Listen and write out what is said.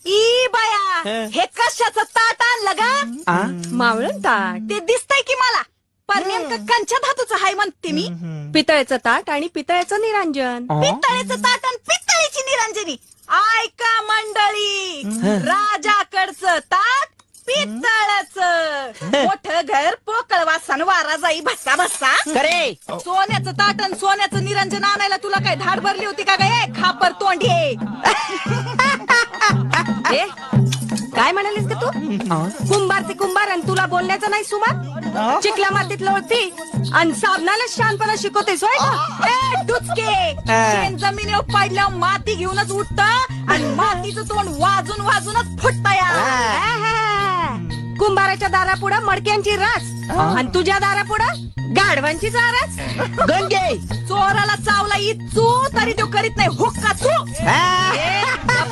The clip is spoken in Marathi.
ई बाया, हे कशाचं ताट आणलं ग? मावळण ताट, ते दिसतंय की मला, पण नेमकं कंच्या धातूचं हाय म्हणते मी. पितळेचं ताट आणि पितळेचं निरांजन. पितळेचं ताट आणि पितळेची निरंजनी. ऐका मंडळी, राजाकडचं ताट पितळाचं. मोठं घर पोकळ वासन वारा जाई भस्सा भस्सा. करे सोन्याचं ताट आणि सोन्याचं निरंजन आणायला तुला काय धाड भरली होती का गे खापर तोंडी? ए, काय म्हणालीस का तू? कुंभारचे कुंभार आणि तुला बोलण्याचं नाही सुमार? चिकल्या मातीत लोळती आणि साबणाला शहाणपणा शिकवतेस होय का? ए, डुचके, शेण जमिनीवर पडल्यावर माती घेऊनच उठत आणि मातीचं तोंड वाजून वाजूनच फुटत या. कुंभाराच्या दारापुढं मडक्यांची रास आणि तुझ्या दारापुढं गाढवांची चारास. गंगे चोराला चावला इचू तरी तो करीत नाही हुक्का चू. हा.